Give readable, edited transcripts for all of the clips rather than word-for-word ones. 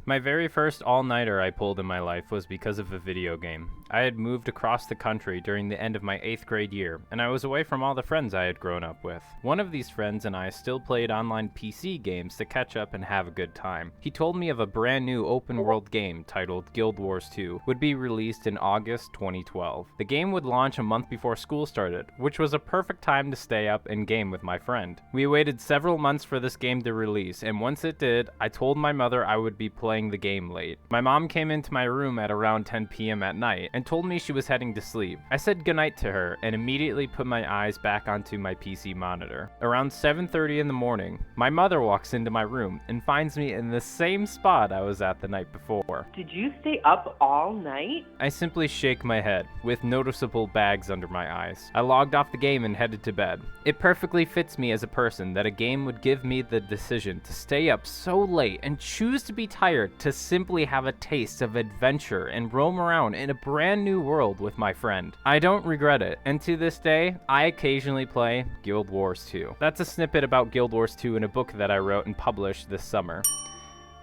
My very first all-nighter I pulled in my life was because of a video game. I had moved across the country during the end of my 8th grade year, and I was away from all the friends I had grown up with. One of these friends and I still played online PC games to catch up and have a good time. He told me of a brand new open-world game titled Guild Wars 2 would be released in August 2012. The game would launch a month before school started, which was a perfect time to stay up and game with my friend. We waited several months for this game to release, and once it did, I told my mother I would be playing the game late. My mom came into my room at around 10 p.m. at night and told me she was heading to sleep. I said goodnight to her and immediately put my eyes back onto my PC monitor. Around 7:30 in the morning, my mother walks into my room and finds me in the same spot I was at the night before. Did you stay up all night? I simply shake my head, with noticeable bags under my eyes. I logged off the game and headed to bed. It perfectly fits me as a person that a game would give me the decision to stay up so late and choose to be tired to simply have a taste of adventure and roam around in a brand new world with my friend. I don't regret it, and to this day, I occasionally play Guild Wars 2. That's a snippet about Guild Wars 2 in a book that I wrote and published this summer.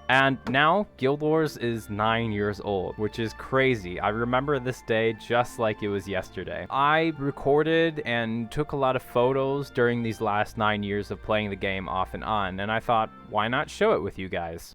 And now, Guild Wars is 9 years old, which is crazy. I remember this day just like it was yesterday. I recorded and took a lot of photos during these last 9 years of playing the game off and on, and I thought, why not show it with you guys?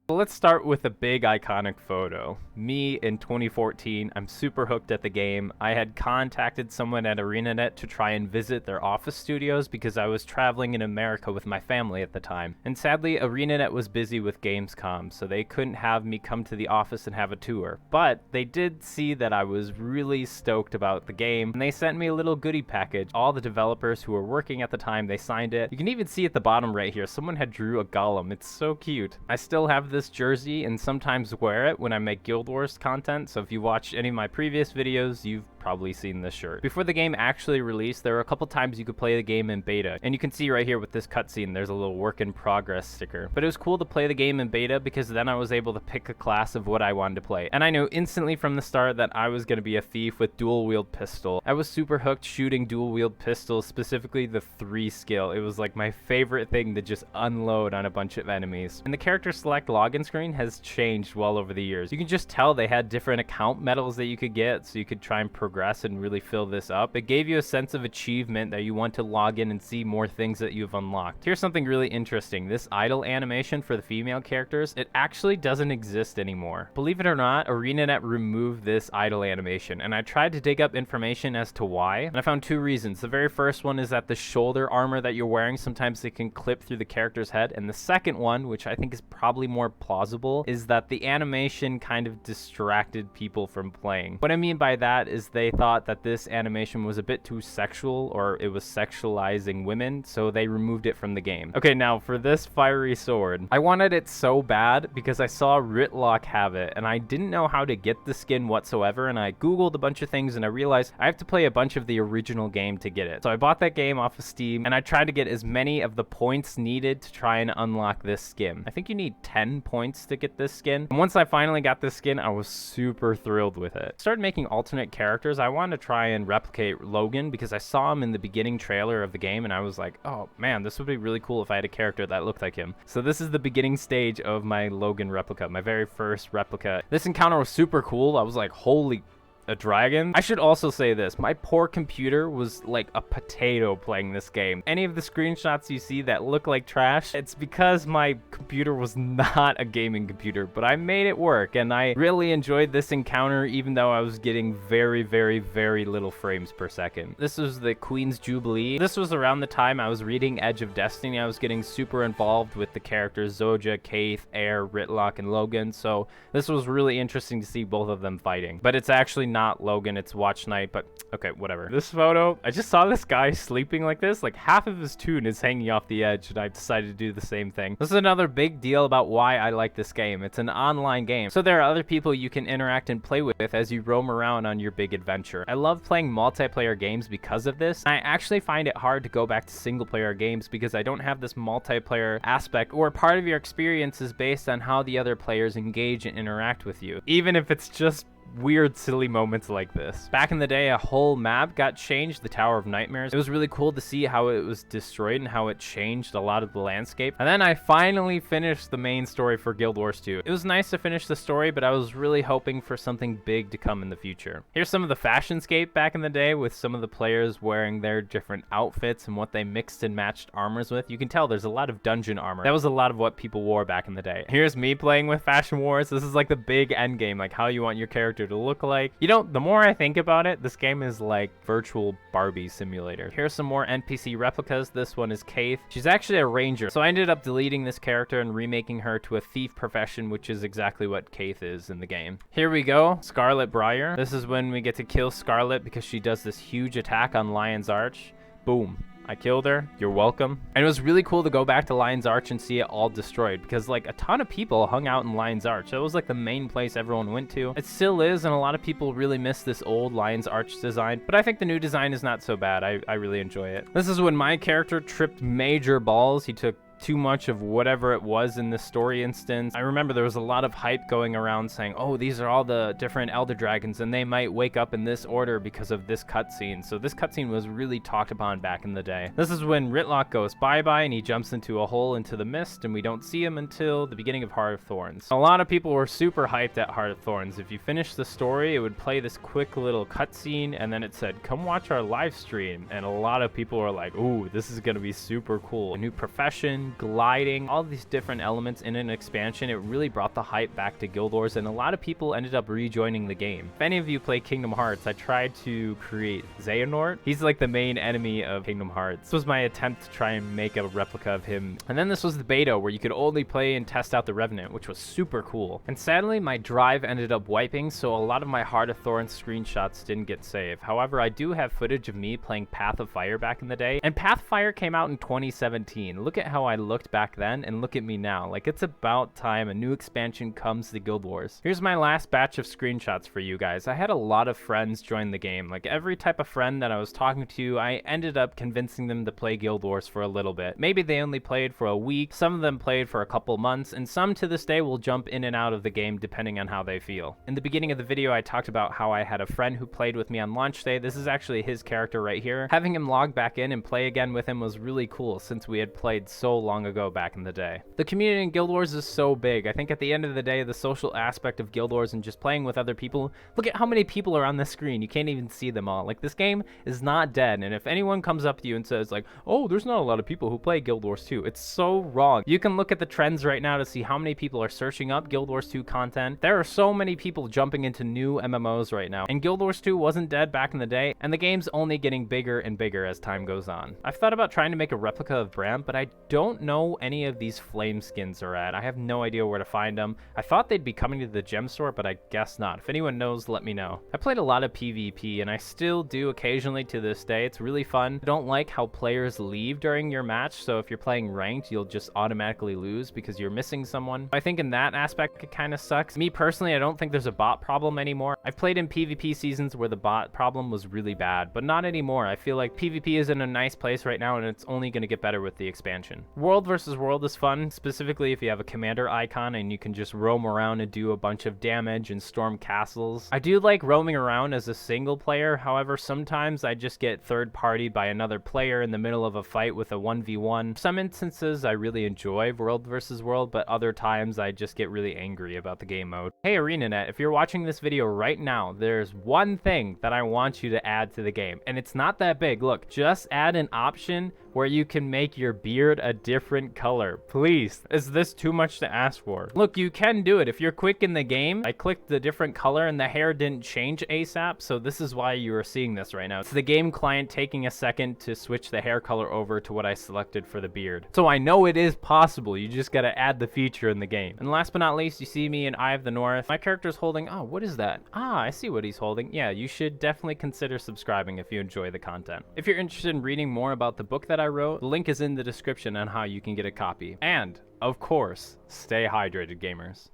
Let's start with a big iconic photo. Me in 2014, I'm super hooked at the game. I had contacted someone at ArenaNet to try and visit their office studios because I was traveling in America with my family at the time. And sadly, ArenaNet was busy with Gamescom, so they couldn't have me come to the office and have a tour. But they did see that I was really stoked about the game, and they sent me a little goodie package. All the developers who were working at the time, they signed it. You can even see at the bottom right here, someone had drew a golem. It's so cute. I still have this jersey and sometimes wear it when I make Guild Wars content, so if you watch any of my previous videos, you've probably seen this shirt. Before the game actually released, there were a couple times you could play the game in beta, and you can see right here with this cutscene, there's a little work in progress sticker. But it was cool to play the game in beta because then I was able to pick a class of what I wanted to play, and I knew instantly from the start that I was going to be a thief with dual wield pistol. I was super hooked shooting dual wield pistols, specifically the 3 skill. It was like my favorite thing to just unload on a bunch of enemies. And the character select login screen has changed well over the years. You can just tell they had different account medals that you could get, so you could try and progress and really fill this up. It gave you a sense of achievement that you want to log in and see more things that you've unlocked. Here's something really interesting. This idle animation for the female characters, it actually doesn't exist anymore. Believe it or not, ArenaNet removed this idle animation, and I tried to dig up information as to why, and I found 2 reasons. The very first one is that the shoulder armor that you're wearing, sometimes it can clip through the character's head, and the second one, which I think is probably more plausible, is that the animation kind of distracted people from playing. What I mean by that is they thought that this animation was a bit too sexual, or it was sexualizing women, so they removed it from the game. Okay, now for this fiery sword, I wanted it so bad because I saw Ritlock have it, and I didn't know how to get the skin whatsoever, and I googled a bunch of things, and I realized I have to play a bunch of the original game to get it. So I bought that game off of Steam, and I tried to get as many of the points needed to try and unlock this skin. I think you need 10 points to get this skin, and once I finally got this skin, I was super thrilled with it. I started making alternate characters. I wanted to try and replicate Logan because I saw him in the beginning trailer of the game, and I was like, oh man, this would be really cool if I had a character that looked like him. So this is the beginning stage of my Logan replica, my very first replica. This encounter was super cool. I was like, holy, a dragon? I should also say this, my poor computer was like a potato playing this game. Any of the screenshots you see that look like trash, it's because my computer was not a gaming computer, but I made it work, and I really enjoyed this encounter even though I was getting very, very, very little frames per second. This was the Queen's Jubilee. This was around the time I was reading Edge of Destiny. I was getting super involved with the characters Zoja, Kaith, Air, Ritlock, and Logan, so this was really interesting to see both of them fighting. But it's actually not Logan, it's Watch Night, but okay, whatever. This photo, I just saw this guy sleeping like this, like half of his tune is hanging off the edge, and I decided to do the same thing. This is another big deal about why I like this game. It's an online game, so there are other people you can interact and play with as you roam around on your big adventure. I love playing multiplayer games because of this. I actually find it hard to go back to single player games because I don't have this multiplayer aspect, or part of your experience is based on how the other players engage and interact with you, even if it's just weird, silly moments like this. Back in the day, a whole map got changed, the Tower of Nightmares. It was really cool to see how it was destroyed and how it changed a lot of the landscape. And then I finally finished the main story for Guild Wars 2. It was nice to finish the story, but I was really hoping for something big to come in the future. Here's some of the Fashionscape back in the day with some of the players wearing their different outfits and what they mixed and matched armors with. You can tell there's a lot of dungeon armor. That was a lot of what people wore back in the day. Here's me playing with Fashion Wars. This is like the big end game, like how you want your character to look like. You know, the more I think about it, this game is like virtual Barbie simulator. Here's some more NPC replicas. This one is Kaith. She's actually a ranger, so I ended up deleting this character and remaking her to a thief profession, which is exactly what Kaith is in the game. Here we go, Scarlett Breyer. This is when we get to kill Scarlett because she does this huge attack on Lion's Arch. Boom. I killed her. You're welcome. And it was really cool to go back to Lion's Arch and see it all destroyed because like a ton of people hung out in Lion's Arch. It was like the main place everyone went to. It still is, and a lot of people really miss this old Lion's Arch design, but I think the new design is not so bad. I really enjoy it. This is when my character tripped major balls. He took too much of whatever it was in the story instance. I remember there was a lot of hype going around saying, oh, these are all the different Elder Dragons and they might wake up in this order because of this cutscene. So this cutscene was really talked upon back in the day. This is when Ritlock goes bye-bye and he jumps into a hole into the mist and we don't see him until the beginning of Heart of Thorns. A lot of people were super hyped at Heart of Thorns. If you finish the story, it would play this quick little cutscene and then it said, come watch our live stream. And a lot of people were like, ooh, this is gonna be super cool. A new profession, gliding, all these different elements in an expansion. It really brought the hype back to Guild Wars and a lot of people ended up rejoining the game. If any of you play Kingdom Hearts, I tried to create Xehanort. He's like the main enemy of Kingdom Hearts. This was my attempt to try and make a replica of him. And then this was the beta where you could only play and test out the Revenant, which was super cool. And sadly, my drive ended up wiping, so a lot of my Heart of Thorns screenshots didn't get saved. However, I do have footage of me playing Path of Fire back in the day, and Path of Fire came out in 2017. Look at how I looked back then and look at me now. Like, it's about time a new expansion comes to Guild Wars. Here's my last batch of screenshots for you guys. I had a lot of friends join the game. Like, every type of friend that I was talking to, I ended up convincing them to play Guild Wars for a little bit. Maybe they only played for a week, some of them played for a couple months, and some to this day will jump in and out of the game depending on how they feel. In the beginning of the video, I talked about how I had a friend who played with me on launch day. This is actually his character right here. Having him log back in and play again with him was really cool since we had played so long ago back in the day. The community in Guild Wars is so big. I think at the end of the day, the social aspect of Guild Wars and just playing with other people, look at how many people are on the screen. You can't even see them all. Like, this game is not dead, and if anyone comes up to you and says like, oh, there's not a lot of people who play Guild Wars 2, it's so wrong. You can look at the trends right now to see how many people are searching up Guild Wars 2 content. There are so many people jumping into new MMOs right now, and Guild Wars 2 wasn't dead back in the day, and the game's only getting bigger and bigger as time goes on. I've thought about trying to make a replica of Bram, but I don't know any of these flame skins are at. I have no idea where to find them. I thought they'd be coming to the gem store, but I guess not. If anyone knows, let me know. I played a lot of PvP, and I still do occasionally to this day. It's really fun. I don't like how players leave during your match, so if you're playing ranked, you'll just automatically lose because you're missing someone. I think in that aspect, it kind of sucks. Me personally, I don't think there's a bot problem anymore. I've played in PvP seasons where the bot problem was really bad, but not anymore. I feel like PvP is in a nice place right now, and it's only going to get better with the expansion. World versus world is fun, specifically if you have a commander icon and you can just roam around and do a bunch of damage and storm castles. I do like roaming around as a single player, however, sometimes I just get third party by another player in the middle of a fight with a 1v1. Some instances I really enjoy world versus world, but other times I just get really angry about the game mode. Hey ArenaNet, if you're watching this video right now, there's one thing that I want you to add to the game, and it's not that big. Look, just add an option where you can make your beard a different color. Please, is this too much to ask for? Look, you can do it. If you're quick in the game, I clicked the different color and the hair didn't change ASAP, so this is why you are seeing this right now. It's the game client taking a second to switch the hair color over to what I selected for the beard. So I know it is possible, you just gotta add the feature in the game. And last but not least, you see me in Eye of the North. My character's holding, oh, what is that? Ah, I see what he's holding. Yeah, you should definitely consider subscribing if you enjoy the content. If you're interested in reading more about the book that I wrote, the link is in the description on how you can get a copy. And, of course, stay hydrated, gamers.